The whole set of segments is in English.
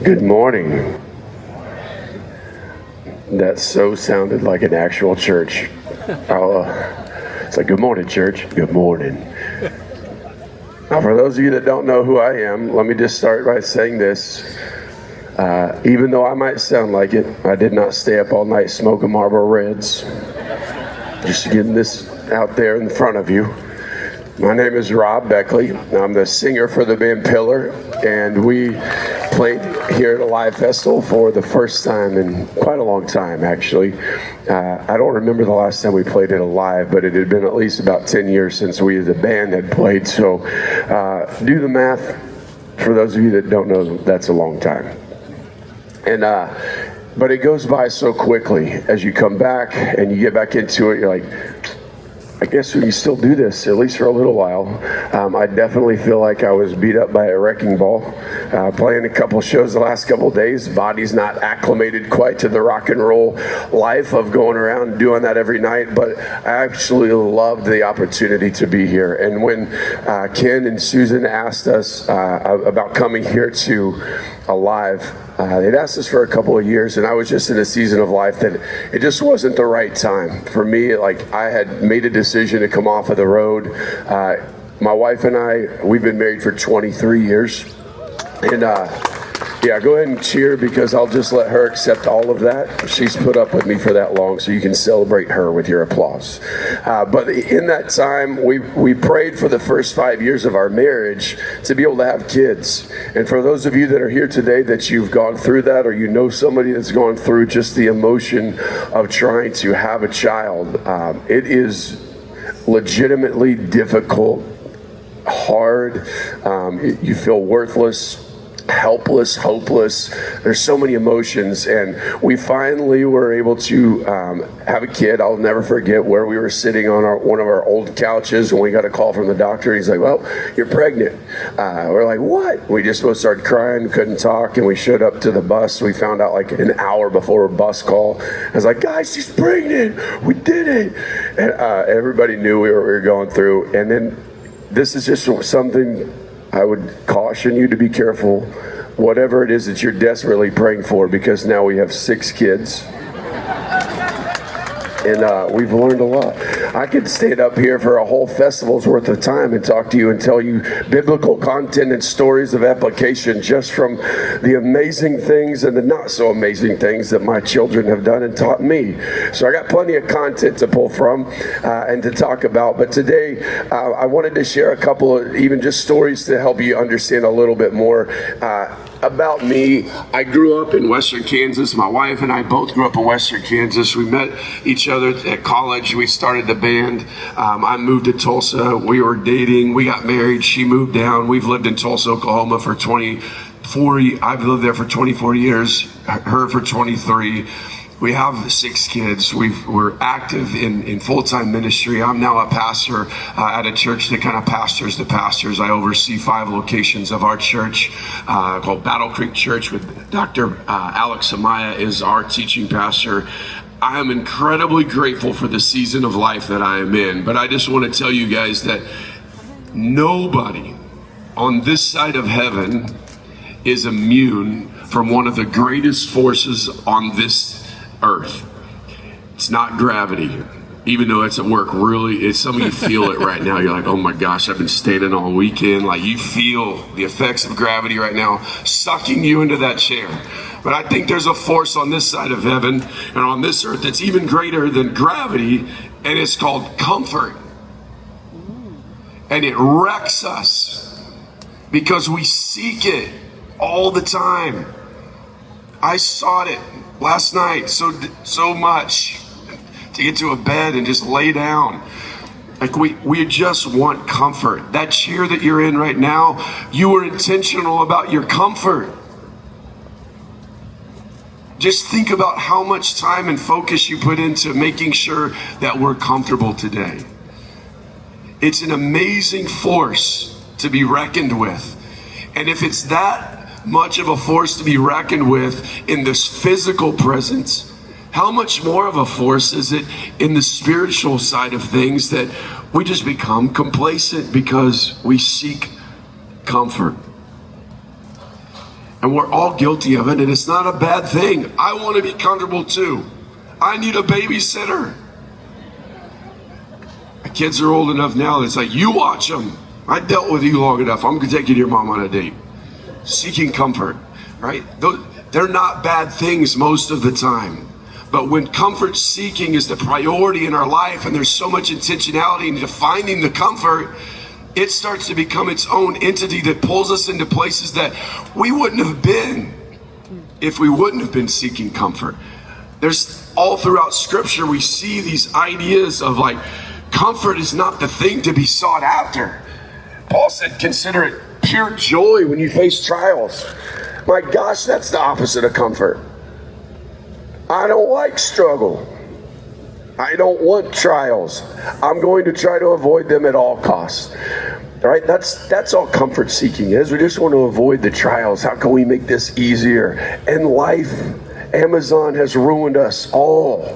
Good morning. That so sounded like an actual church. It's like, good morning, church. Good morning. Now, for those of you that don't know who I am, let me just start by saying this. Even though I might sound like it, I did not stay up all night smoking Marlboro Reds. Just getting this out there in front of you. My name is Rob Beckley. I'm the singer for the band Pillar, and we played here at a live festival for the first time in quite a long time, actually. I don't remember the last time we played it live, but it had been at least about 10 years since we as a band had played, so do the math. For those of you that don't know, that's a long time. But it goes by so quickly. As you come back and you get back into it, you're like, I guess we can still do this, at least for a little while. I definitely feel like I was beat up by a wrecking ball. Playing a couple shows the last couple of days, body's not acclimated quite to the rock and roll life of going around and doing that every night, but I actually loved the opportunity to be here. And when Ken and Susan asked us about coming here to Alive, they'd asked us for a couple of years, and I was just in a season of life that it just wasn't the right time for me. Like, I had made a decision to come off of the road. My wife and I, we've been married for 23 years, and yeah, go ahead and cheer, because I'll just let her accept all of that. She's put up with me for that long, so you can celebrate her with your applause. But in that time, we prayed for the first 5 years of our marriage to be able to have kids. And for those of you that are here today that you've gone through that, or you know somebody that's gone through just the emotion of trying to have a child, it is legitimately difficult, hard. You feel worthless, helpless, hopeless. There's so many emotions, and we finally were able to have a kid. I'll never forget where we were sitting on one of our old couches when we got a call from the doctor. He's like, well, you're pregnant. We're like, what? We just both started crying, couldn't talk, and we showed up to the bus. We found out like an hour before a bus call. I was like, guys, she's pregnant. We did it. And everybody knew we were going through. And then this is just something I would caution you to be careful, whatever it is that you're desperately praying for, because now we have 6 kids. And we've learned a lot. I could stand up here for a whole festival's worth of time and talk to you and tell you biblical content and stories of application just from the amazing things and the not so amazing things that my children have done and taught me. So I got plenty of content to pull from and to talk about. But today I wanted to share a couple of even just stories to help you understand a little bit more about me. I grew up in Western Kansas. My wife and I both grew up in Western Kansas. We met each other at college. We started the band. I moved to Tulsa. We were dating. We got married. She moved down. We've lived in Tulsa, Oklahoma for 24. I've lived there for 24 years. Her for 23. We have 6 kids. We're active in full-time ministry. I'm now a pastor at a church that kind of pastors the pastors. I oversee 5 locations of our church called Battle Creek Church, with Dr. Alex Amaya is our teaching pastor. I am incredibly grateful for the season of life that I am in, but I just want to tell you guys that nobody on this side of heaven is immune from one of the greatest forces on this earth. It's not gravity, even though it's at work. Really, some of you feel it right now. You're like, oh my gosh, I've been standing all weekend. Like, you feel the effects of gravity right now sucking you into that chair. But I think there's a force on this side of heaven and on this earth that's even greater than gravity, and it's called comfort. And it wrecks us because we seek it all the time. I sought it last night so much, to get to a bed and just lay down. Like, we just want comfort. That chair that you're in right now, you were intentional about your comfort. Just think about how much time and focus you put into making sure that we're comfortable today. It's an amazing force to be reckoned with. And if it's that much of a force to be reckoned with in this physical presence, how much more of a force is it in the spiritual side of things, that we just become complacent because we seek comfort. And we're all guilty of it, and it's not a bad thing. I want to be comfortable too. I need a babysitter. My kids are old enough now that it's like, you watch them. I dealt with you long enough. I'm going to take you to your mom on a date. Seeking comfort, right? They're not bad things most of the time. But when comfort seeking is the priority in our life, and there's so much intentionality into finding the comfort, it starts to become its own entity that pulls us into places that we wouldn't have been if we wouldn't have been seeking comfort. There's all throughout Scripture, we see these ideas of like, comfort is not the thing to be sought after. Paul said, consider it pure joy when you face trials. My gosh, that's the opposite of comfort. I don't like struggle. I don't want trials. I'm going to try to avoid them at all costs. All right, that's all comfort seeking is. We just want to avoid the trials. How can we make this easier? And life, Amazon has ruined us all.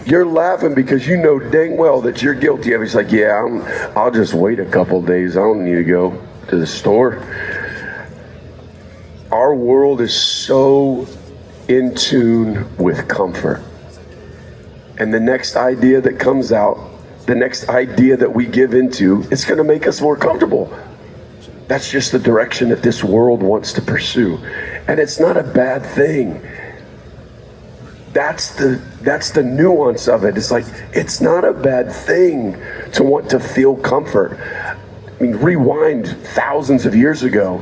You're laughing because you know dang well that you're guilty of it. It's like, yeah, I'll just wait a couple days. I don't need to go to the store. Our world is so in tune with comfort. And the next idea that comes out, the next idea that we give into, it's going to make us more comfortable. That's just the direction that this world wants to pursue. And it's not a bad thing. That's the nuance of it. It's like, it's not a bad thing to want to feel comfort. I mean, rewind thousands of years ago,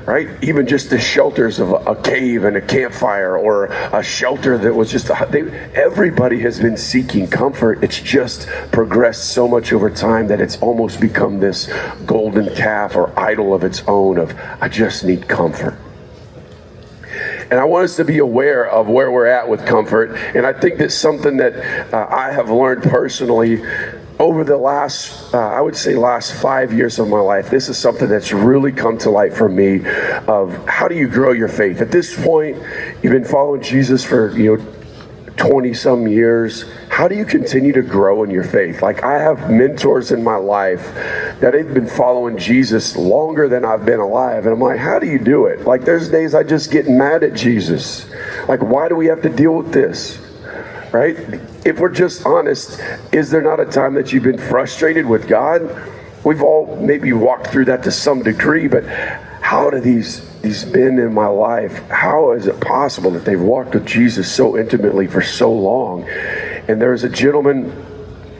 right? Even just the shelters of a cave and a campfire, or a shelter that was just, everybody has been seeking comfort. It's just progressed so much over time that it's almost become this golden calf or idol of its own of, I just need comfort. And I want us to be aware of where we're at with comfort. And I think that's something that I have learned personally over the last, I would say last 5 years of my life. This is something that's really come to light for me of how do you grow your faith? At this point, you've been following Jesus for, 20 some years. How do you continue to grow in your faith? Like, I have mentors in my life that have been following Jesus longer than I've been alive. And I'm like, how do you do it? Like, there's days I just get mad at Jesus. Like, why do we have to deal with this? Right? If we're just honest, is there not a time that you've been frustrated with God? We've all maybe walked through that to some degree, but how do these men in my life, how is it possible that they've walked with Jesus so intimately for so long? And there was a gentleman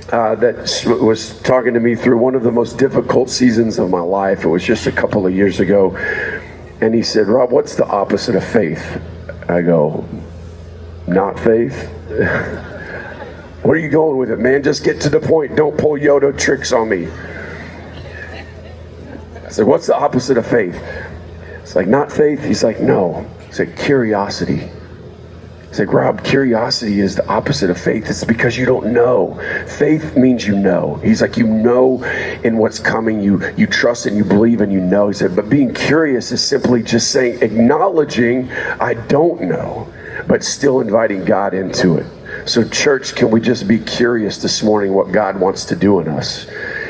that was talking to me through one of the most difficult seasons of my life. It was just a couple of years ago. And he said, Rob, what's the opposite of faith? I go, not faith? Where are you going with it, man? Just get to the point. Don't pull Yoda tricks on me. I said, what's the opposite of faith? It's like, not faith. He's like, no. He's like, curiosity. He's like, Rob, curiosity is the opposite of faith. It's because you don't know. Faith means you know. He's like, you know in what's coming. You trust and you believe and you know. He said, but being curious is simply just saying, acknowledging I don't know, but still inviting God into it. So church, can we just be curious this morning what God wants to do in us?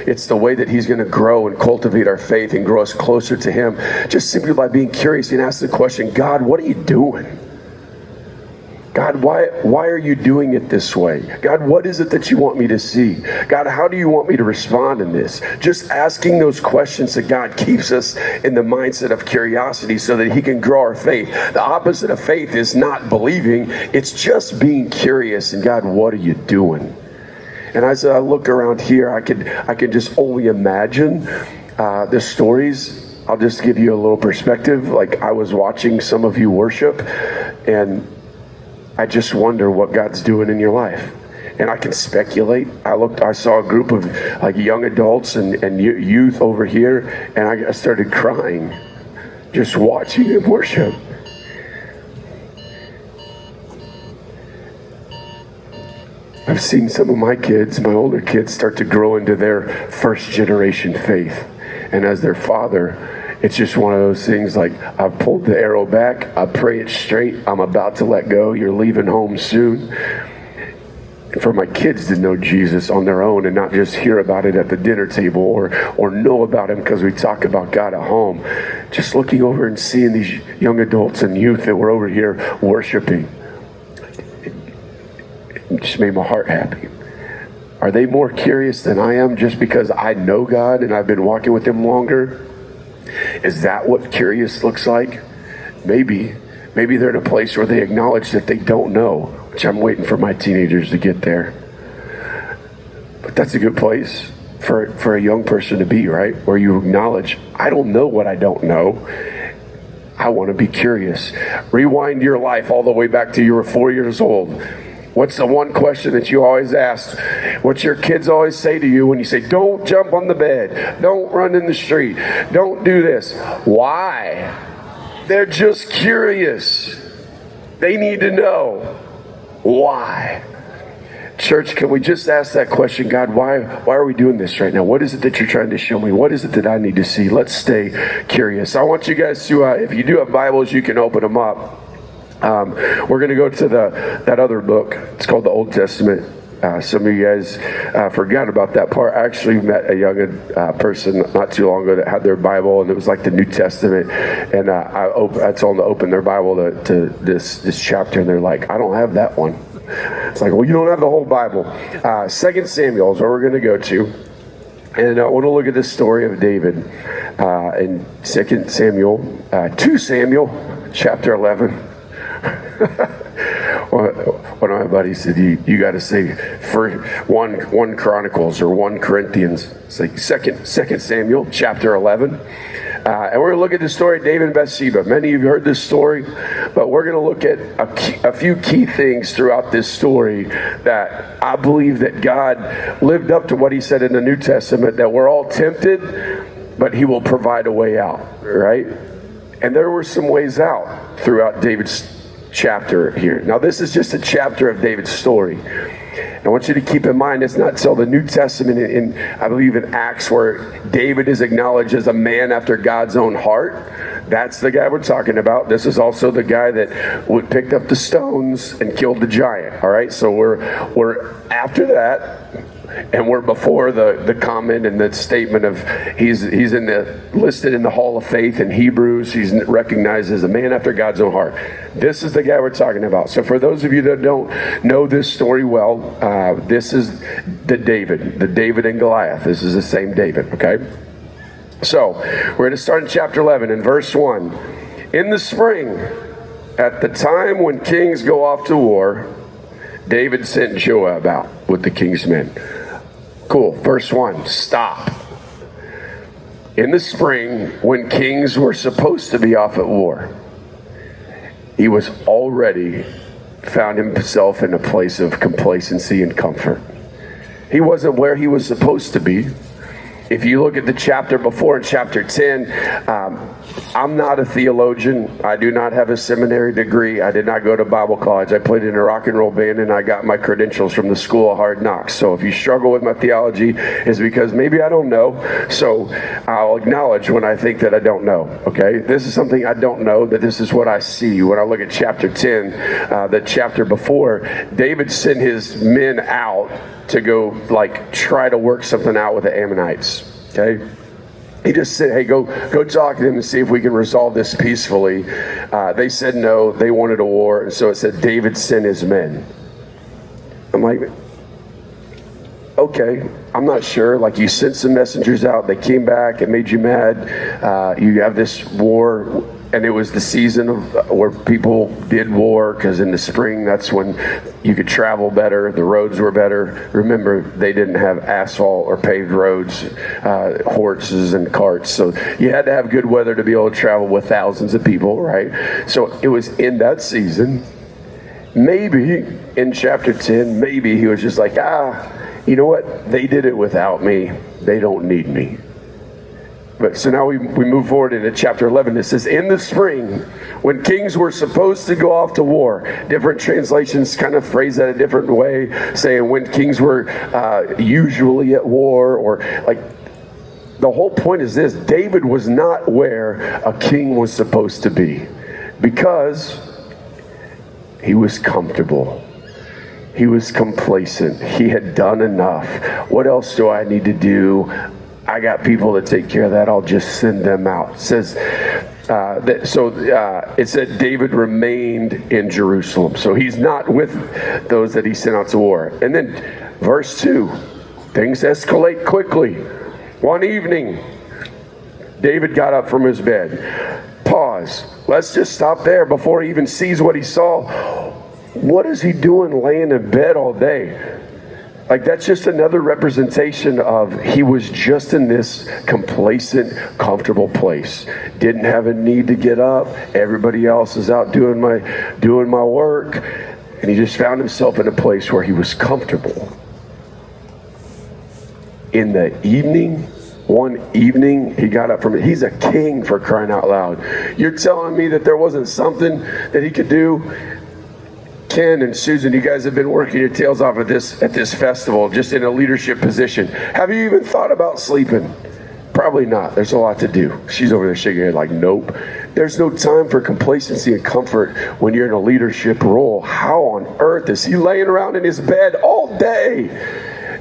It's the way that he's going to grow and cultivate our faith and grow us closer to him, just simply by being curious and ask the question, God, what are you doing? God, why are you doing it this way? God, what is it that you want me to see? God, how do you want me to respond in this? Just asking those questions that God keeps us in the mindset of curiosity so that he can grow our faith. The opposite of faith is not believing. It's just being curious. And God, what are you doing? And as I look around here, I could just only imagine the stories. I'll just give you a little perspective. Like, I was watching some of you worship, and I just wonder what God's doing in your life. And I can speculate. I saw a group of like young adults and youth over here, and I started crying just watching them worship. I've seen some of my kids, my older kids, start to grow into their first generation faith. And as their father, it's just one of those things like, I've pulled the arrow back, I pray it straight, I'm about to let go, you're leaving home soon. And for my kids to know Jesus on their own and not just hear about it at the dinner table or know about him because we talk about God at home. Just looking over and seeing these young adults and youth that were over here worshiping, it just made my heart happy. Are they more curious than I am just because I know God and I've been walking with him longer? Is that what curious looks like? Maybe they're in a place where they acknowledge that they don't know, which I'm waiting for my teenagers to get there. But that's a good place for a young person to be, right? Where you acknowledge, I don't know what I don't know. I want to be curious. Rewind your life all the way back to you were 4 years old. What's the one question that you always ask? What your kids always say to you when you say, don't jump on the bed, don't run in the street, don't do this. Why? They're just curious. They need to know. Why? Church, can we just ask that question? God, why are we doing this right now? What is it that you're trying to show me? What is it that I need to see? Let's stay curious. I want you guys to, if you do have Bibles, you can open them up. We're going to go to that other book. It's called the Old Testament. Some of you guys forgot about that part. I actually met a young person not too long ago that had their Bible, and it was like the New Testament. And I told them to open their Bible to this chapter, and they're like, I don't have that one. It's like, well, you don't have the whole Bible. 2 Samuel is where we're going to go to. And I want to look at the story of David in 2 Samuel, chapter 11. One of my buddies said, you got to say for 1 Chronicles or 1 Corinthians. It's like 2 Samuel chapter 11. And we're going to look at the story of David and Bathsheba. Many of you heard this story, but we're going to look at a few key things throughout this story that I believe that God lived up to what he said in the New Testament, that we're all tempted, but he will provide a way out, right? And there were some ways out throughout David's chapter here. Now, this is just a chapter of David's story. I want you to keep in mind, it's not till the New Testament, I believe in Acts, where David is acknowledged as a man after God's own heart. That's the guy we're talking about. This is also the guy that picked up the stones and killed the giant. All right, so we're after that. And we're before the comment and the statement of he's listed in the Hall of Faith in Hebrews. He's recognized as a man after God's own heart. This is the guy we're talking about. So for those of you that don't know this story well, this is the David and Goliath. This is the same David, okay? So we're going to start in chapter 11 in verse 1. In the spring, at the time when kings go off to war, David sent Joab out with the king's men. Cool. Verse 1. Stop. In the spring, when kings were supposed to be off at war, he was already found himself in a place of complacency and comfort. He wasn't where he was supposed to be. If you look at the chapter before, in chapter 10, I'm not a theologian. I do not have a seminary degree. I did not go to Bible college. I played in a rock and roll band, and I got my credentials from the School of Hard Knocks. So if you struggle with my theology, it's because maybe I don't know. So I'll acknowledge when I think that I don't know, okay? This is something I don't know, that this is what I see. When I look at chapter 10, the chapter before, David sent his men out to go try to work something out with the Ammonites. Okay, he just said, "Hey, go talk to them and see if we can resolve this peacefully." They said no; they wanted a war, and so it said David sent his men. I'm like, okay, I'm not sure. Like, you sent some messengers out; they came back, it made you mad. You have this war. And it was the season where people did war, because in the spring, that's when you could travel better. The roads were better. Remember, they didn't have asphalt or paved roads, horses and carts. So you had to have good weather to be able to travel with thousands of people, right? So it was in that season. Maybe in chapter 10, maybe he was just like, you know what? They did it without me. They don't need me. But so now we move forward into chapter 11. It says, in the spring, when kings were supposed to go off to war. Different translations kind of phrase that a different way, saying when kings were usually at war, or the whole point is this: David was not where a king was supposed to be, because he was comfortable. He was complacent. He had done enough. What else do I need to do? I got people to take care of that. I'll just send them out. It says it said David remained in Jerusalem. So he's not with those that he sent out to war. And then verse 2, things escalate quickly. One evening, David got up from his bed. Pause. Let's just stop there before he even sees what he saw. What is he doing laying in bed all day? Like, that's just another representation of he was just in this complacent, comfortable place. Didn't have a need to get up. Everybody else is out doing my work. And he just found himself in a place where he was comfortable. In the evening, one evening, he got up from it. He's a king, for crying out loud. You're telling me that there wasn't something that he could do? Ken and Susan, you guys have been working your tails off at this festival, just in a leadership position. Have you even thought about sleeping? Probably not. There's a lot to do. She's over there shaking her head like, nope. There's no time for complacency and comfort when you're in a leadership role. How on earth is he laying around in his bed all day?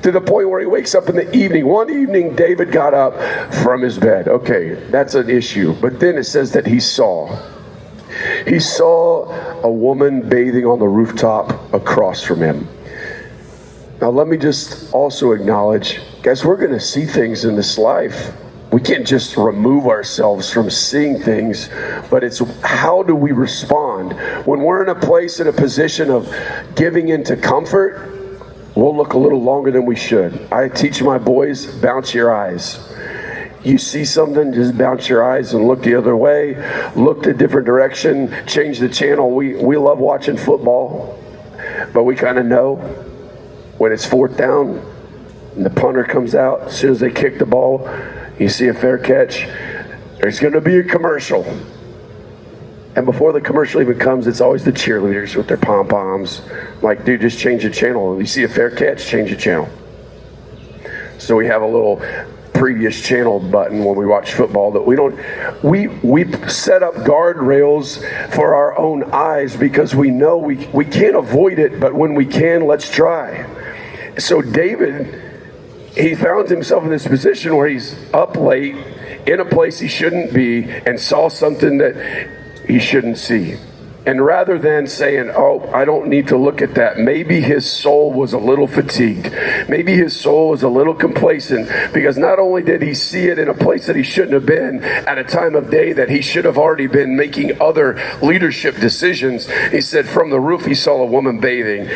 To the point where he wakes up in the evening. One evening, David got up from his bed. Okay, that's an issue. But then it says that he saw a woman bathing on the rooftop across from him. Now, let me just also acknowledge, guys, we're going to see things in this life. We can't just remove ourselves from seeing things, but it's how do we respond? When we're in a place, in a position of giving into comfort, we'll look a little longer than we should. I teach my boys, bounce your eyes. You see something, just bounce your eyes and look the other way. Look a different direction. Change the channel. We love watching football, but we kind of know when it's fourth down and the punter comes out. As soon as they kick the ball, you see a fair catch. There's going to be a commercial. And before the commercial even comes, it's always the cheerleaders with their pom-poms. Like, dude, just change the channel. You see a fair catch, change the channel. So we have a little previous channel button when we watch football that we set up guardrails for our own eyes because we know we can't avoid it, but when we can, let's try. So David, he found himself in this position where he's up late in a place he shouldn't be and saw something that he shouldn't see. And rather than saying, oh, I don't need to look at that, maybe his soul was a little fatigued. Maybe his soul was a little complacent because not only did he see it in a place that he shouldn't have been at a time of day that he should have already been making other leadership decisions. He said from the roof he saw a woman bathing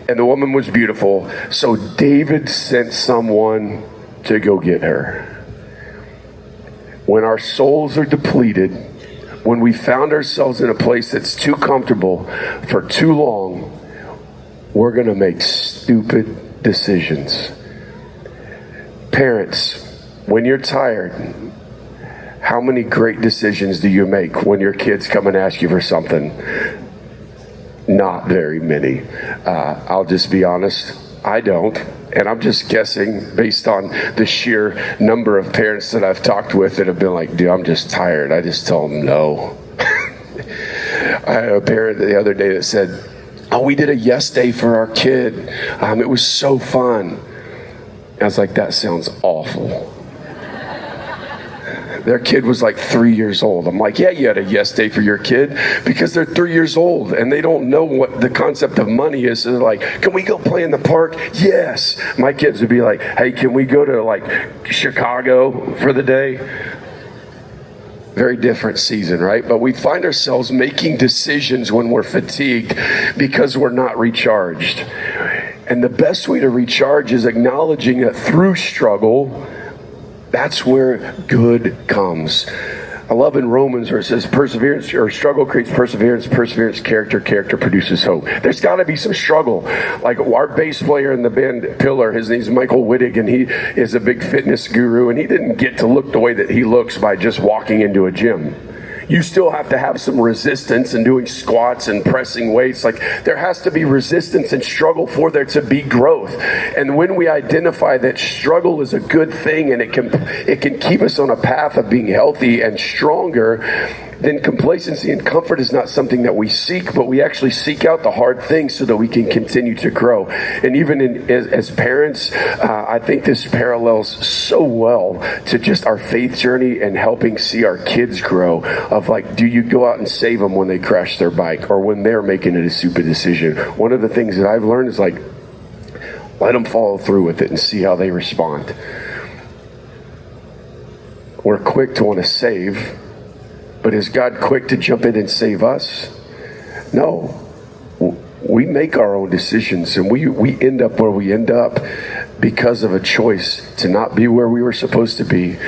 and the woman was beautiful. So David sent someone to go get her. When our souls are depleted, when we found ourselves in a place that's too comfortable for too long, we're going to make stupid decisions. Parents, when you're tired, how many great decisions do you make when your kids come and ask you for something? Not very many. I'll just be honest, I don't. And I'm just guessing based on the sheer number of parents that I've talked with that have been like, dude, I'm just tired. I just tell them no. I had a parent the other day that said, oh, we did a yes day for our kid. It was so fun. I was like, that sounds awful. Their kid was like 3 years old. I'm like, yeah, you had a yes day for your kid because they're 3 years old and they don't know what the concept of money is. So they're like, can we go play in the park? Yes. My kids would be like, hey, can we go to like Chicago for the day? Very different season, right? But we find ourselves making decisions when we're fatigued because we're not recharged. And the best way to recharge is acknowledging that through struggle, that's where good comes. I love in Romans where it says perseverance or struggle creates perseverance, perseverance, character produces hope. There's got to be some struggle. Like our bass player in the band Pillar, his name's Michael Wittig, and he is a big fitness guru, and he didn't get to look the way that he looks by just walking into a gym. You still have to have some resistance in doing squats and pressing weights. Like there has to be resistance and struggle for there to be growth. And when we identify that struggle is a good thing and it can keep us on a path of being healthy and stronger, then complacency and comfort is not something that we seek, but we actually seek out the hard things so that we can continue to grow. And even as parents, I think this parallels so well to just our faith journey and helping see our kids grow. Of like, do you go out and save them when they crash their bike or when they're making a stupid decision? One of the things that I've learned is like, let them follow through with it and see how they respond. We're quick to want to save, but is God quick to jump in and save us? No. We make our own decisions, and we end up where we end up because of a choice to not be where we were supposed to be,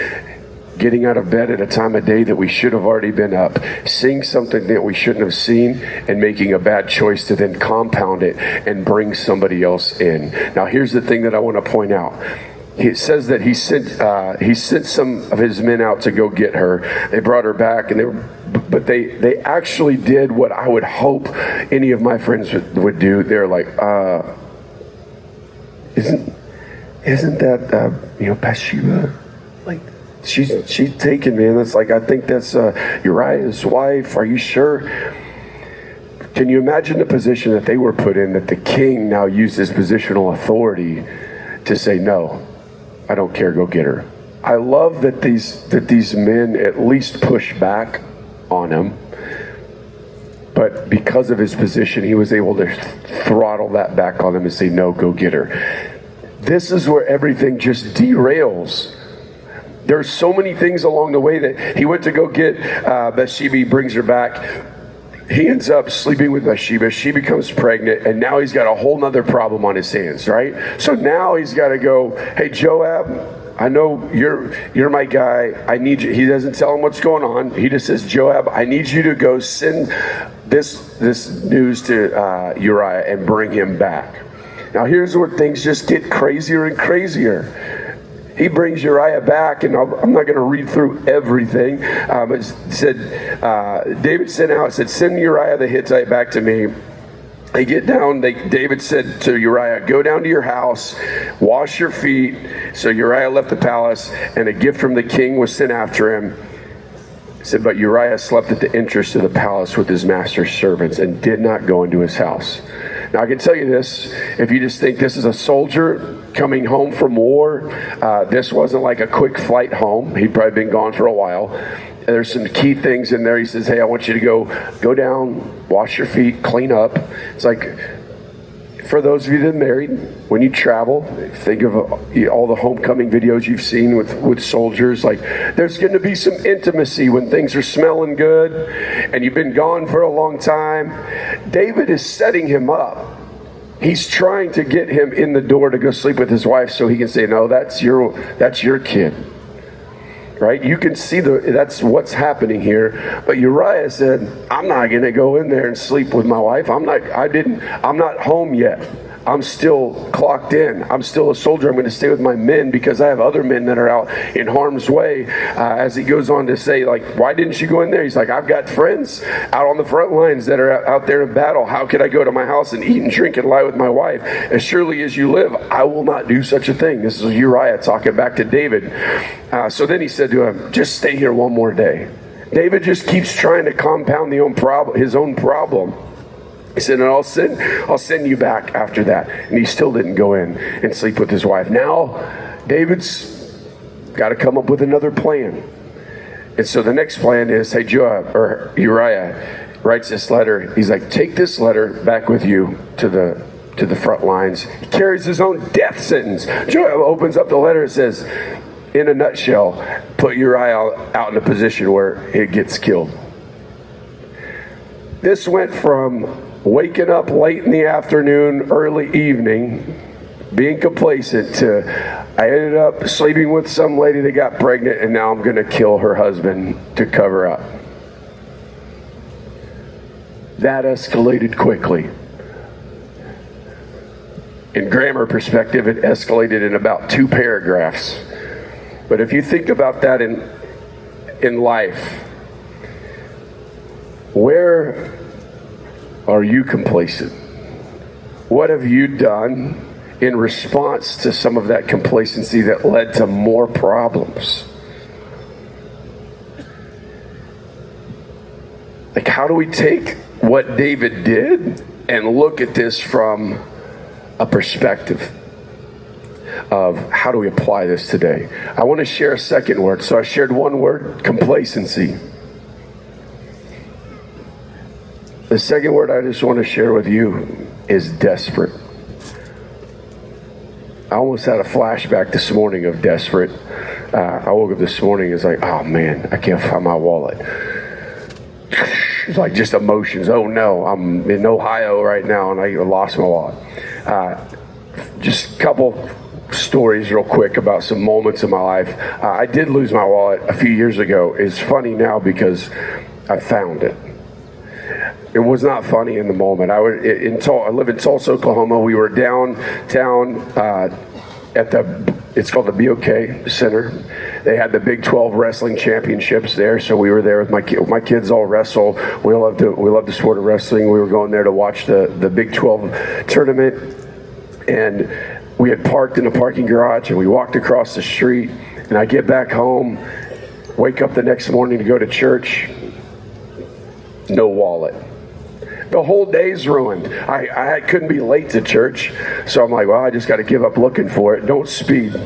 getting out of bed at a time of day that we should have already been up, seeing something that we shouldn't have seen, and making a bad choice to then compound it and bring somebody else in. Now, here's the thing that I want to point out. It says that he sent some of his men out to go get her. They brought her back, but they actually did what I would hope any of my friends would do. They're like, isn't that Bathsheba? Like, she's taken, man. That's like, I think that's Uriah's wife. Are you sure? Can you imagine the position that they were put in, that the king now used his positional authority to say, no, I don't care, go get her. I love that these men at least push back on him, but because of his position, he was able to throttle that back on them and say, no, go get her. This is where everything just derails. There's so many things along the way that he went to go get Bathsheba, he brings her back. He ends up sleeping with Bathsheba. She becomes pregnant, and now he's got a whole nother problem on his hands, right? So now he's got to go, hey, Joab, I know you're my guy. I need you. He doesn't tell him what's going on. He just says, Joab, I need you to go send this news to Uriah and bring him back. Now here's where things just get crazier and crazier. He brings Uriah back, and I'm not going to read through everything. It said, David sent out, said, send Uriah the Hittite back to me. They get down, David said to Uriah, go down to your house, wash your feet. So Uriah left the palace, and a gift from the king was sent after him. It said, but Uriah slept at the entrance of the palace with his master's servants and did not go into his house. Now, I can tell you this, if you just think this is a soldier coming home from war, this wasn't like a quick flight home. He'd probably been gone for a while. There's some key things in there. He says, hey, I want you to go down, wash your feet, clean up. It's like, for those of you that are married, when you travel, think of all the homecoming videos you've seen with soldiers. Like, there's going to be some intimacy when things are smelling good and you've been gone for a long time. David is setting him up. He's trying to get him in the door to go sleep with his wife so he can say, no, that's your kid. Right? You can see that's what's happening here. But Uriah said, I'm not going to go in there and sleep with my wife. I'm not home yet. I'm still clocked in. I'm still a soldier. I'm going to stay with my men because I have other men that are out in harm's way. As he goes on to say, like, why didn't you go in there? He's like, I've got friends out on the front lines that are out there in battle. How could I go to my house and eat and drink and lie with my wife? As surely as you live, I will not do such a thing. This is Uriah talking back to David. So then he said to him, just stay here one more day. David just keeps trying to compound his own problem. He said, and I'll send you back after that. And he still didn't go in and sleep with his wife. Now, David's got to come up with another plan. And so the next plan is, hey, Uriah writes this letter. He's like, take this letter back with you to the front lines. He carries his own death sentence. Joab opens up the letter and says, in a nutshell, put Uriah out in a position where it gets killed. This went from waking up late in the afternoon, early evening, being complacent, to I ended up sleeping with some lady that got pregnant, and now I'm going to kill her husband to cover up. That escalated quickly. In grammar perspective, it escalated in about 2 paragraphs. But if you think about that in life, where are you complacent? What have you done in response to some of that complacency that led to more problems? how do we take what David did and look at this from a perspective of how do we apply this today? I want to share a second word. So I shared one word, complacency. The second word I just want to share with you is desperate. I almost had a flashback this morning of desperate. I woke up this morning, it's like, oh man, I can't find my wallet. It's like just emotions. Oh no, I'm in Ohio right now and I lost my wallet. Just a couple stories real quick about some moments in my life. I did lose my wallet a few years ago. It's funny now because I found it. It was not funny in the moment. I live in Tulsa, Oklahoma. We were downtown at it's called the BOK Center. They had the Big 12 wrestling championships there, so we were there with my kids. All wrestle. We love the sport of wrestling. We were going there to watch the Big 12 tournament, and we had parked in a parking garage, and we walked across the street. And I get back home, wake up the next morning to go to church. No wallet. The whole day's ruined. I couldn't be late to church, so I'm like, well, I just got to give up looking for it. Don't speed.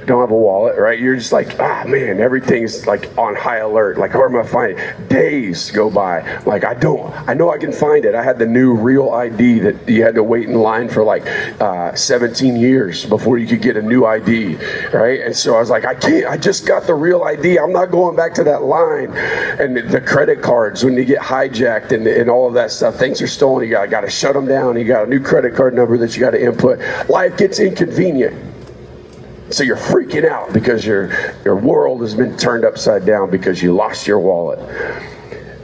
Don't have a wallet, right? You're just like, man, everything's like on high alert. Like, where am I finding it? Days go by. Like, I know I can find it. I had the new real ID that you had to wait in line for like 17 years before you could get a new ID, right? And so I was like, I just got the real ID. I'm not going back to that line. And the credit cards, when you get hijacked and all of that stuff, things are stolen. You got to shut them down. You got a new credit card number that you got to input. Life gets inconvenient. So you're freaking out because your world has been turned upside down because you lost your wallet.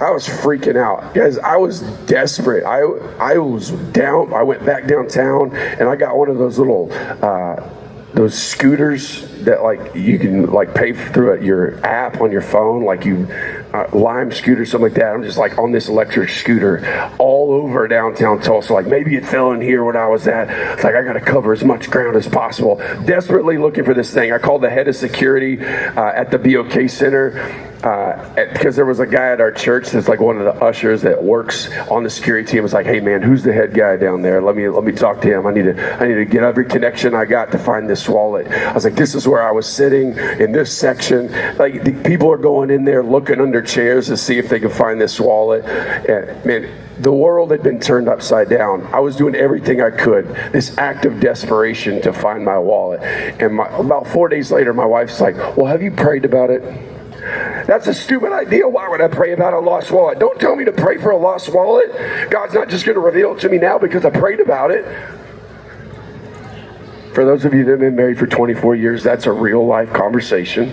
I was freaking out, guys. I was desperate. I was down. I went back downtown and I got one of those little those scooters that like you can like pay through your app on your phone, like you Lime scooter, something like that. I'm just like on this electric scooter all over downtown Tulsa. Like maybe it fell in here when I was at. It's like I got to cover as much ground as possible. Desperately looking for this thing. I called the head of security at the BOK Center because there was a guy at our church that's like one of the ushers that works on the security team. Was like, hey man, who's the head guy down there? Let me talk to him. I need to get every connection I got to find this wallet. I was like, this is where I was sitting in this section. Like the people are going in there looking under chairs to see if they can find this wallet. And man, the world had been turned upside down. I was doing everything I could, this act of desperation to find my wallet. And about 4 days later, my wife's like, well, have you prayed about it? That's a stupid idea. Why would I pray about a lost wallet? Don't tell me to pray for a lost wallet. God's not just going to reveal it to me now because I prayed about it. For those of you that have been married for 24 years, that's a real life conversation.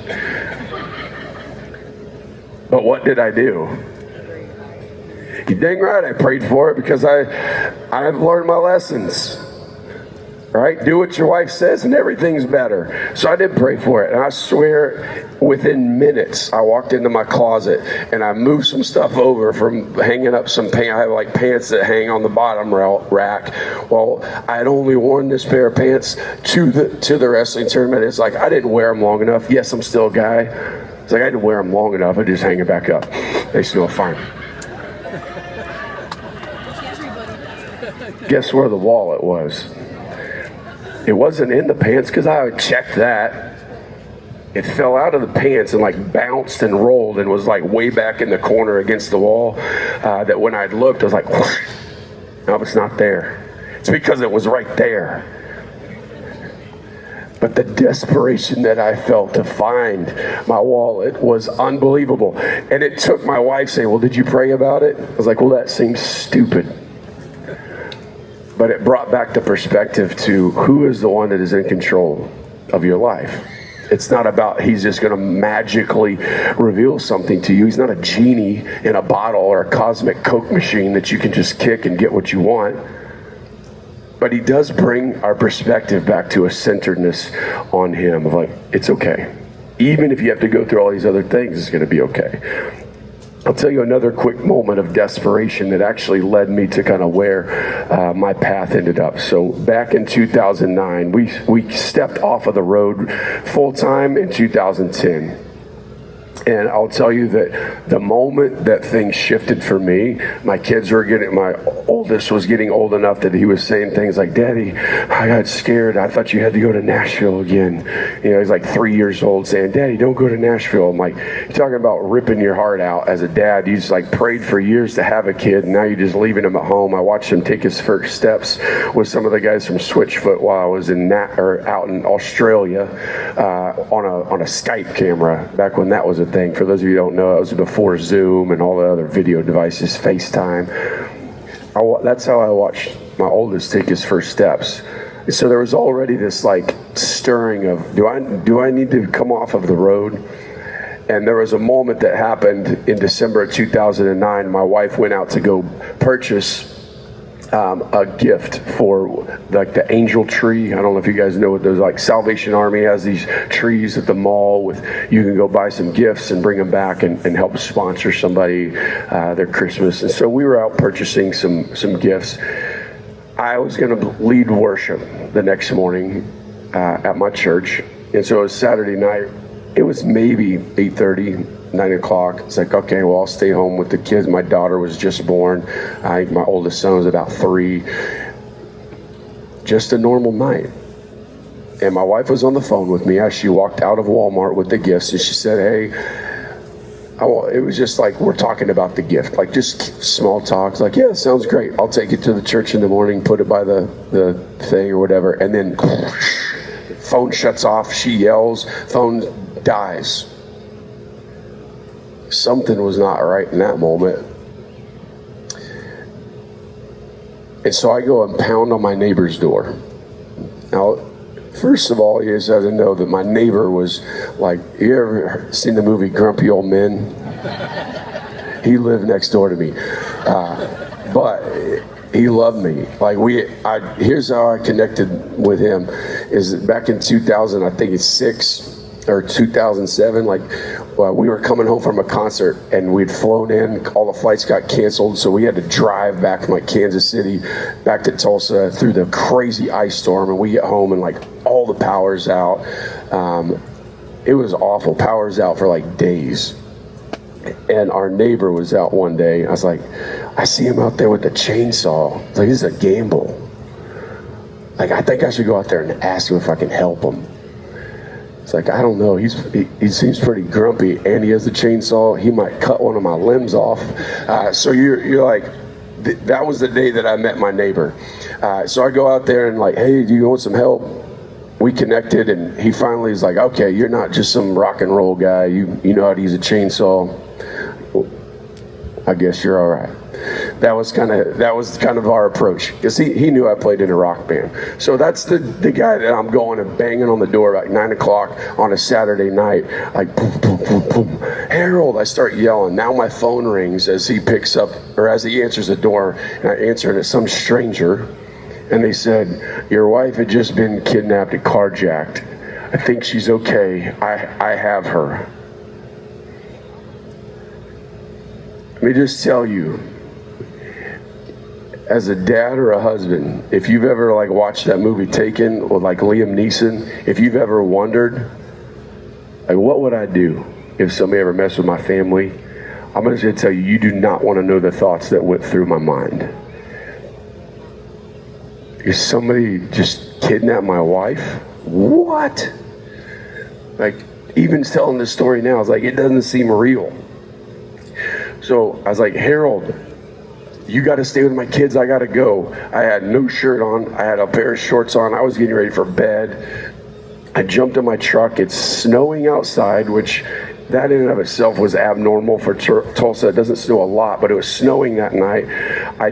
But what did I do? You're dang right I prayed for it because I've learned my lessons. Right? Do what your wife says and everything's better. So I did pray for it. And I swear within minutes I walked into my closet and I moved some stuff over from hanging up some pants. I have like pants that hang on the bottom rack. Well, I had only worn this pair of pants to the wrestling tournament. It's like I didn't wear them long enough. Yes, I'm still a guy. It's like I didn't wear them long enough. I just hang it back up. They smell fine. Guess where the wallet was? It wasn't in the pants because I had checked that. It fell out of the pants and like bounced and rolled and was like way back in the corner against the wall. That when I'd looked, I was like, whoosh. No, it's not there. It's because it was right there. But the desperation that I felt to find my wallet was unbelievable. And it took my wife saying, well, did you pray about it? I was like, well, that seems stupid. But it brought back the perspective to who is the one that is in control of your life. It's not about he's just going to magically reveal something to you. He's not a genie in a bottle or a cosmic Coke machine that you can just kick and get what you want. But he does bring our perspective back to a centeredness on him of like, it's okay. Even if you have to go through all these other things, it's going to be okay. I'll tell you another quick moment of desperation that actually led me to kind of where my path ended up. So back in 2009, we stepped off of the road full time in 2010. And I'll tell you that the moment that things shifted for me, my oldest was getting old enough that he was saying things like, Daddy, I got scared. I thought you had to go to Nashville again. He's like 3 years old saying, Daddy, don't go to Nashville. I'm like, you're talking about ripping your heart out as a dad. You just like prayed for years to have a kid, and now you're just leaving him at home. I watched him take his first steps with some of the guys from Switchfoot while I was out in Australia on a Skype camera back when that was a thing. For those of you who don't know, it was before Zoom and all the other video devices, FaceTime. That's how I watched my oldest take his first steps. So there was already this like stirring of, do I need to come off of the road? And there was a moment that happened in December of 2009. My wife went out to go purchase a gift for like the angel tree. I don't know if you guys know what those like. Salvation Army has these trees at the mall with, you can go buy some gifts and bring them back and help sponsor somebody their Christmas. And so we were out purchasing some gifts. I was going to lead worship the next morning at my church. And so it was Saturday night. It was maybe 8:30, 9 o'clock. It's like, okay, well, I'll stay home with the kids. My daughter was just born. I think my oldest son was about 3. Just a normal night. And my wife was on the phone with me as she walked out of Walmart with the gifts. And she said, hey, it was just like, we're talking about the gift, like just small talks, like, yeah, sounds great. I'll take it to the church in the morning, put it by the thing or whatever. And then phone shuts off. She yells, phone dies. Something was not right in that moment. And so I go and pound on my neighbor's door. Now, first of all, you just have to know that my neighbor was like, you ever seen the movie Grumpy Old Men? He lived next door to me. But he loved me. Like here's how I connected with him is back in 2000, I think it's 6 or 2007, we were coming home from a concert and we'd flown in, all the flights got canceled, so we had to drive back from like Kansas City back to Tulsa through the crazy ice storm, and we get home and like all the power's out. It was awful. Power's out for like days. And our neighbor was out one day. I was like, I see him out there with the chainsaw. It's like, this is a gamble. Like, I think I should go out there and ask him if I can help him. It's like, I don't know. He seems pretty grumpy, and he has a chainsaw. He might cut one of my limbs off. So you're like, that was the day that I met my neighbor. So I go out there and like, hey, do you want some help? We connected, and he finally is like, okay, you're not just some rock and roll guy. You know how to use a chainsaw. I guess you're all right. That was kind of our approach, because he knew I played in a rock band. So that's the guy that I'm going and banging on the door at 9 o'clock on a Saturday night, like boom, boom, boom, boom. Harold, I start yelling. Now my phone rings as he picks up, or as he answers the door, and I answer, and it's some stranger. And they said, your wife had just been kidnapped and carjacked. I think she's okay. I have her. Let me just tell you, as a dad or a husband, if you've ever like watched that movie Taken with like Liam Neeson, if you've ever wondered, like, what would I do if somebody ever messed with my family? I'm just going to tell you, you do not want to know the thoughts that went through my mind. If somebody just kidnapped my wife, what? Like, even telling this story now, it's like, it doesn't seem real. So I was like, Harold, you got to stay with my kids. I got to go. I had no shirt on. I had a pair of shorts on. I was getting ready for bed. I jumped in my truck. It's snowing outside, which that in and of itself was abnormal for Tulsa. It doesn't snow a lot, but it was snowing that night. I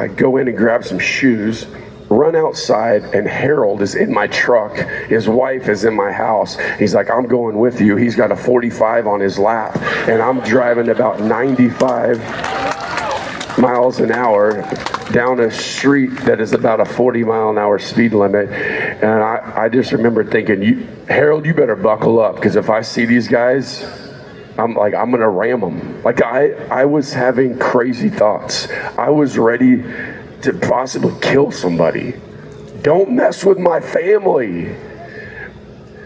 go in and grab some shoes, run outside, and Harold is in my truck. His wife is in my house. He's like, I'm going with you. He's got a 45 on his lap, and I'm driving about 95 miles an hour down a street that is about a 40-mile-an-hour speed limit. And I just remember thinking, Harold, you better buckle up, because if I see these guys, I'm going to ram them. Like, I was having crazy thoughts. I was ready to possibly kill somebody. Don't mess with my family.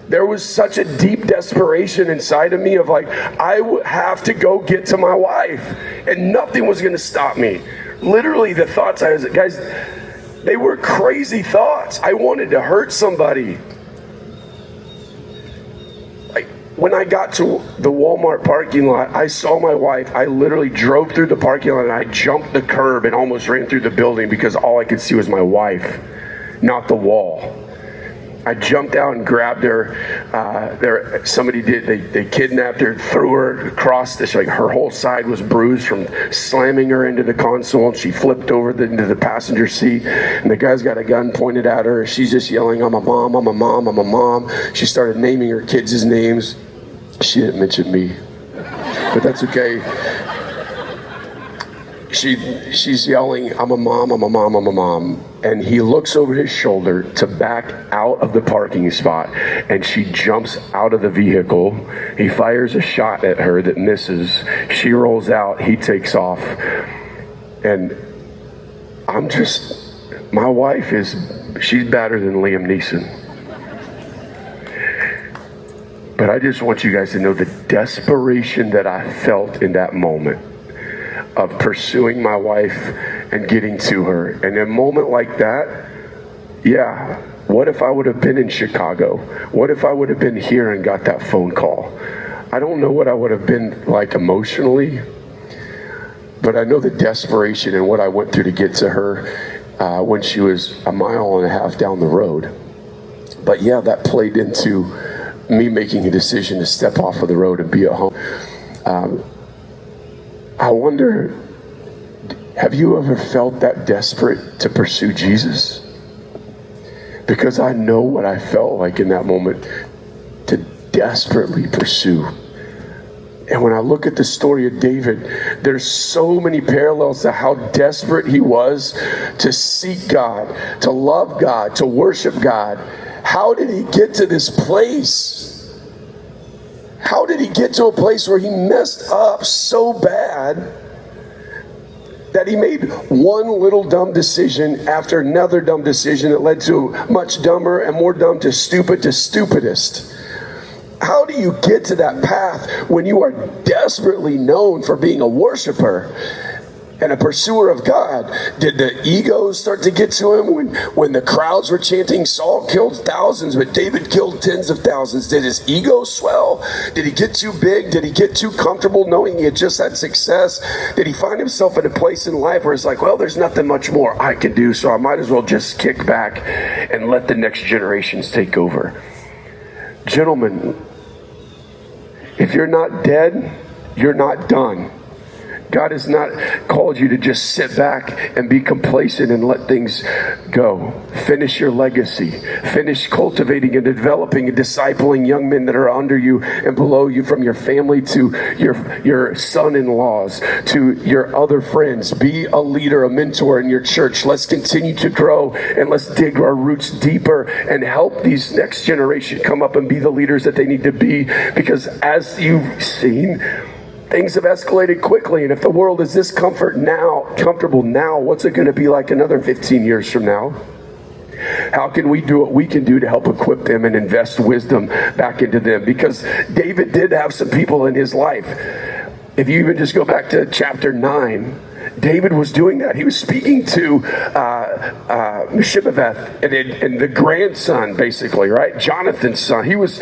There was such a deep desperation inside of me of like, I would have to go get to my wife, and nothing was going to stop me. Literally, the thoughts I was, guys, they were crazy thoughts. I wanted to hurt somebody. Like, when I got to the Walmart parking lot, I saw my wife. I literally drove through the parking lot and I jumped the curb and almost ran through the building because all I could see was my wife, not the wall. I jumped out and grabbed her. They kidnapped her, threw her across this, like her whole side was bruised from slamming her into the console, and she flipped over into the passenger seat, and the guy's got a gun pointed at her. She's just yelling, I'm a mom, I'm a mom, I'm a mom. She started naming her kids' names. She didn't mention me, but that's okay. She's yelling, I'm a mom, I'm a mom, I'm a mom. And he looks over his shoulder to back out of the parking spot, and she jumps out of the vehicle. He fires a shot at her that misses. She rolls out, he takes off. And my wife she's better than Liam Neeson. But I just want you guys to know the desperation that I felt in that moment of pursuing my wife and getting to her. And in a moment like that, yeah, what if I would have been in Chicago? What if I would have been here and got that phone call? I don't know what I would have been like emotionally, but I know the desperation and what I went through to get to her when she was a mile and a half down the road. But yeah, that played into me making a decision to step off of the road and be at home. I wonder, have you ever felt that desperate to pursue Jesus? Because I know what I felt like in that moment, to desperately pursue. And when I look at the story of David, there's so many parallels to how desperate he was to seek God, to love God, to worship God. How did he get to this place? How did he get to a place where he messed up so bad that he made one little dumb decision after another dumb decision that led to much dumber and more dumb to stupidest? How do you get to that path when you are desperately known for being a worshiper and a pursuer of God? Did the egos start to get to him when the crowds were chanting, Saul killed thousands, but David killed tens of thousands? Did his ego swell? Did he get too big? Did he get too comfortable knowing he had just had success? Did he find himself in a place in life where it's like, well, there's nothing much more I can do, so I might as well just kick back and let the next generations take over? Gentlemen, if you're not dead, you're not done. God has not called you to just sit back and be complacent and let things go. Finish your legacy. Finish cultivating and developing and discipling young men that are under you and below you, from your family to your son-in-laws to your other friends. Be a leader, a mentor in your church. Let's continue to grow, and let's dig our roots deeper and help these next generation come up and be the leaders that they need to be. Because as you've seen, things have escalated quickly, and if the world is this comfortable now, what's it going to be like another 15 years from now? How can we do what we can do to help equip them and invest wisdom back into them? Because David did have some people in his life. If you even just go back to chapter 9, David was doing that. He was speaking to Mephibosheth and the grandson, basically, right? Jonathan's son. He was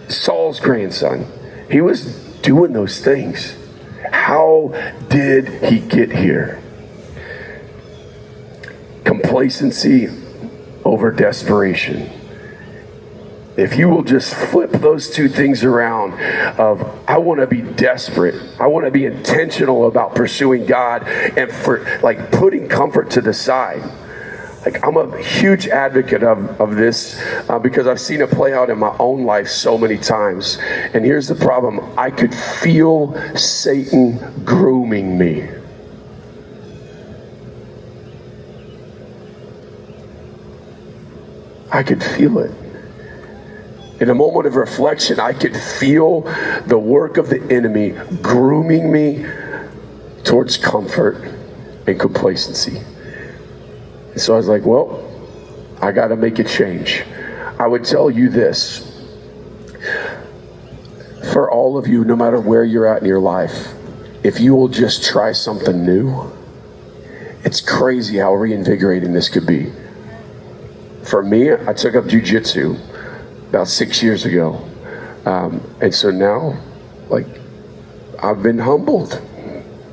Saul's grandson. He was doing those things. How did he get here? Complacency over desperation. If you will just flip those two things around of, I want to be desperate, I want to be intentional about pursuing God and for like putting comfort to the side. Like, I'm a huge advocate of this because I've seen it play out in my own life so many times. And here's the problem. I could feel Satan grooming me. I could feel it. In a moment of reflection, I could feel the work of the enemy grooming me towards comfort and complacency. So I was like, well, I got to make a change. I would tell you this. For all of you, no matter where you're at in your life, if you will just try something new, it's crazy how reinvigorating this could be. For me, I took up jiu-jitsu about 6 years ago. And so now, like, I've been humbled.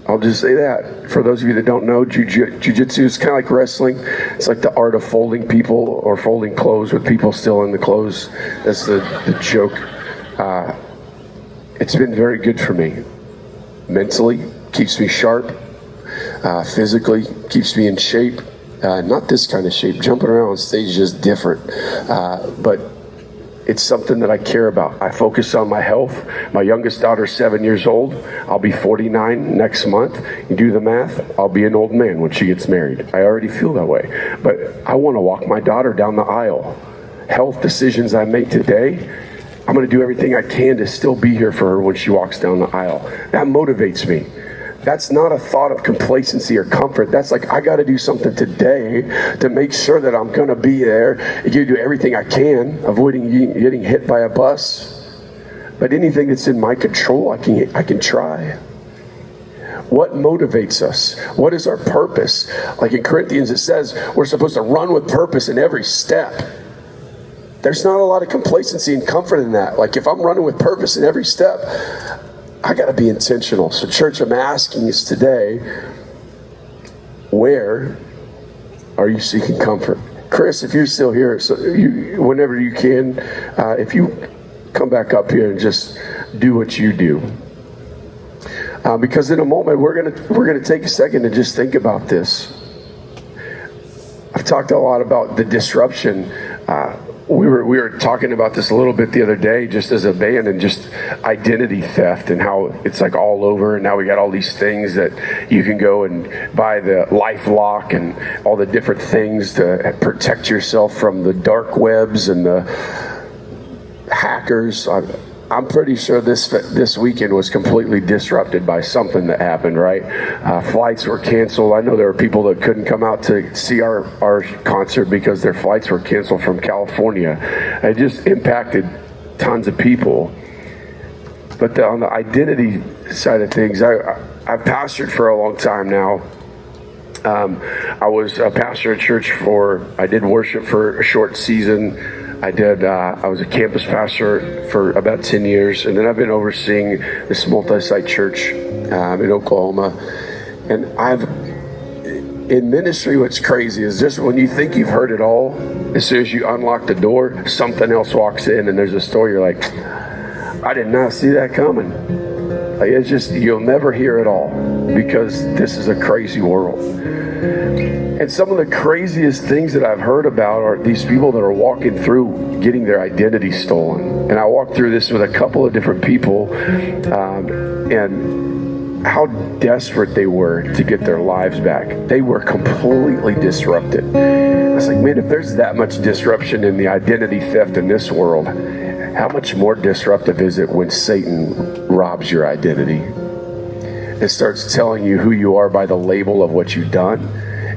I'll just say that. For those of you that don't know, jiu-jitsu is kind of like wrestling. It's like the art of folding people or folding clothes with people still in the clothes. That's the joke. It's been very good for me. Mentally, keeps me sharp. Physically, keeps me in shape. Not this kind of shape. Jumping around on stage is just different. But it's something that I care about. I focus on my health. My youngest daughter's 7 years old. I'll be 49 next month. You do the math, I'll be an old man when she gets married. I already feel that way. But I want to walk my daughter down the aisle. Health decisions I make today, I'm going to do everything I can to still be here for her when she walks down the aisle. That motivates me. That's not a thought of complacency or comfort. That's like, I got to do something today to make sure that I'm going to be there. You do everything I can, avoiding getting hit by a bus. But anything that's in my control, I can try. What motivates us? What is our purpose? Like in Corinthians, it says we're supposed to run with purpose in every step. There's not a lot of complacency and comfort in that. Like if I'm running with purpose in every step, I got to be intentional. So church, I'm asking us today, where are you seeking comfort? Chris, if you're still here, so whenever you can, if you come back up here and just do what you do. Because in a moment, we're gonna take a second to just think about this. I've talked a lot about the disruption. We were talking about this a little bit the other day, just as a band, and just identity theft and how it's like all over. And now we got all these things that you can go and buy the LifeLock and all the different things to protect yourself from the dark webs and the hackers. I'm pretty sure this weekend was completely disrupted by something that happened, right? Flights were canceled. I know there were people that couldn't come out to see our concert because their flights were canceled from California. It just impacted tons of people. But on the identity side of things, I've pastored for a long time now. I was a pastor at church I did worship for a short season. I was a campus pastor for about 10 years, and then I've been overseeing this multi-site church in Oklahoma. And in ministry, what's crazy is just when you think you've heard it all, as soon as you unlock the door, something else walks in and there's a story, you're like, I did not see that coming. Like, it's just, you'll never hear it all because this is a crazy world. And some of the craziest things that I've heard about are these people that are walking through getting their identity stolen. And I walked through this with a couple of different people, and how desperate they were to get their lives back. They were completely disrupted. I was like, man, if there's that much disruption in the identity theft in this world, how much more disruptive is it when Satan robs your identity and starts telling you who you are by the label of what you've done,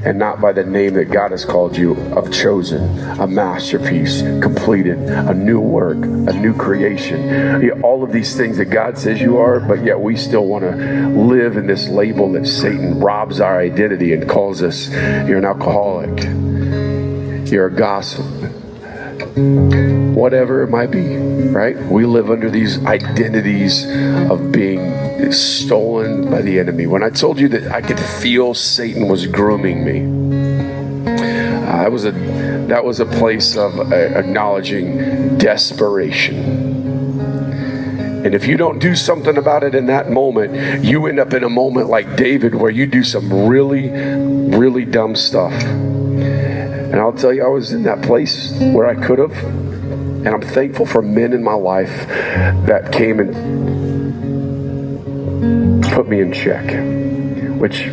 and not by the name that God has called you of chosen, a masterpiece, completed, a new work, a new creation. All of these things that God says you are, but yet we still want to live in this label that Satan robs our identity and calls us, you're an alcoholic, you're a gossip, whatever it might be, right? We live under these identities of being stolen by the enemy. When I told you that I could feel Satan was grooming me, that was a place of acknowledging desperation. And if you don't do something about it in that moment, you end up in a moment like David where you do some really, really dumb stuff. And I'll tell you, I was in that place where I could have, and I'm thankful for men in my life that came and put me in check, which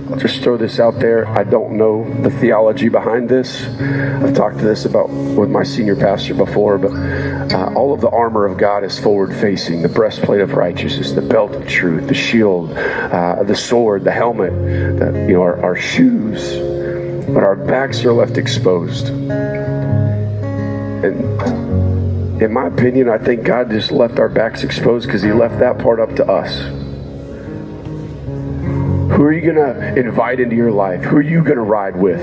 I'll just throw this out there. I don't know the theology behind this. I've talked to this with my senior pastor before, but all of the armor of God is forward facing: the breastplate of righteousness, the belt of truth, the shield, the sword, the helmet, our shoes. But our backs are left exposed. And in my opinion, I think God just left our backs exposed because he left that part up to us. Who are you going to invite into your life? Who are you going to ride with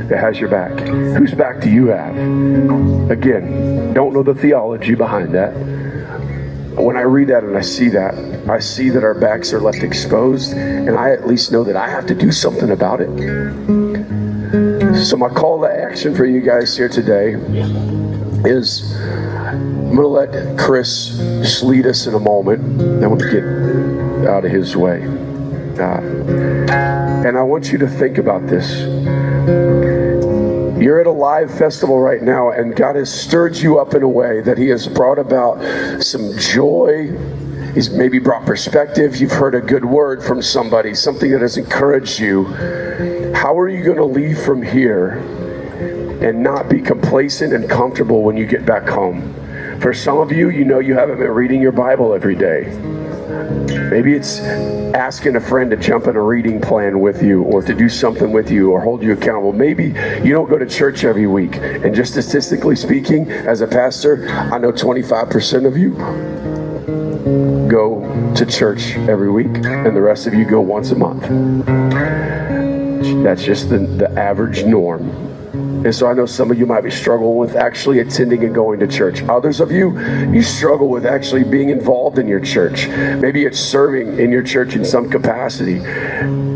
that has your back? Whose back do you have? Again, don't know the theology behind that. When I read that and I see that our backs are left exposed, and I at least know that I have to do something about it. So my call to action for you guys here today is, I'm going to let Chris just lead us in a moment. I want to get out of his way. And I want you to think about this. You're at a live festival right now, and God has stirred you up in a way that he has brought about some joy. He's maybe brought perspective. You've heard a good word from somebody, something that has encouraged you. How are you going to leave from here and not be complacent and comfortable when you get back home? For some of you, you know you haven't been reading your Bible every day. Maybe it's asking a friend to jump in a reading plan with you, or to do something with you, or hold you accountable. Maybe you don't go to church every week. And just statistically speaking, as a pastor, I know 25% of you go to church every week, and the rest of you go once a month. That's just the average norm. And so I know some of you might be struggling with actually attending and going to church. Others of you struggle with actually being involved in your church. Maybe it's serving in your church in some capacity.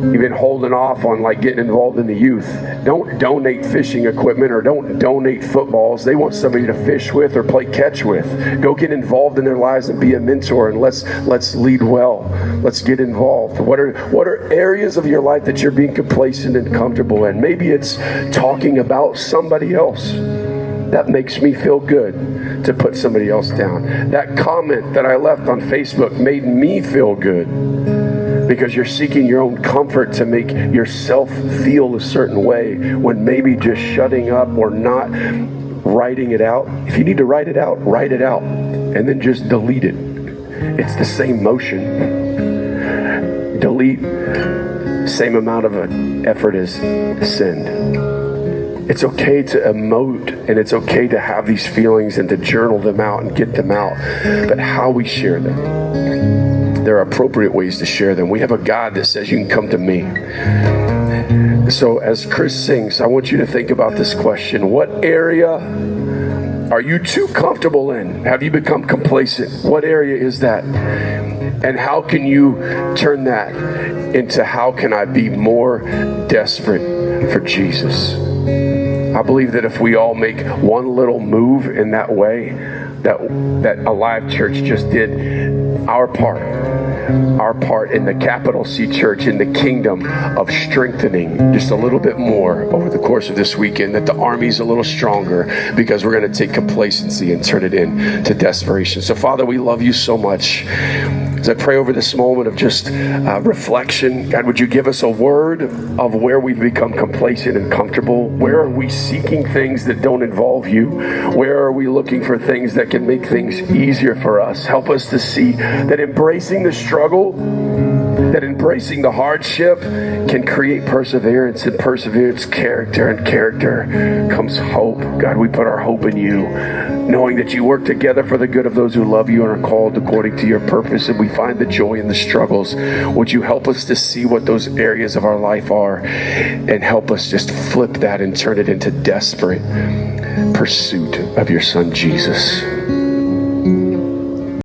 You've been holding off on like getting involved in the youth. Don't donate fishing equipment, or don't donate footballs. They want somebody to fish with or play catch with. Go get involved in their lives and be a mentor, and let's lead well. Let's get involved. What are areas of your life that you're being complacent and comfortable in? Maybe it's talking about somebody else. That makes me feel good to put somebody else down. That comment that I left on Facebook made me feel good, because you're seeking your own comfort to make yourself feel a certain way, when maybe just shutting up or not writing it out. If you need to write it out, and then just delete it. It's the same motion. Delete, same amount of an effort as send. It's okay to emote, and it's okay to have these feelings and to journal them out and get them out. But how we share them, there are appropriate ways to share them. We have a God that says you can come to me. So as Chris sings, I want you to think about this question. What area are you too comfortable in? Have you become complacent? What area is that? And how can you turn that into, how can I be more desperate for Jesus? I believe that if we all make one little move in that way, that Alive Church just did our part in the capital C Church, in the kingdom of strengthening just a little bit more over the course of this weekend, that the army's a little stronger, because we're going to take complacency and turn it into desperation. So Father, we love you so much. As I pray over this moment of just reflection, God, would you give us a word of where we've become complacent and comfortable? Where are we seeking things that don't involve you? Where are we looking for things that can make things easier for us? Help us to see that embracing the struggle, that embracing the hardship can create perseverance, and perseverance character, and character comes hope. God, we put our hope in you, knowing that you work together for the good of those who love you and are called according to your purpose, and we find the joy in the struggles. Would you help us to see what those areas of our life are, and help us just flip that and turn it into desperate pursuit of your son Jesus.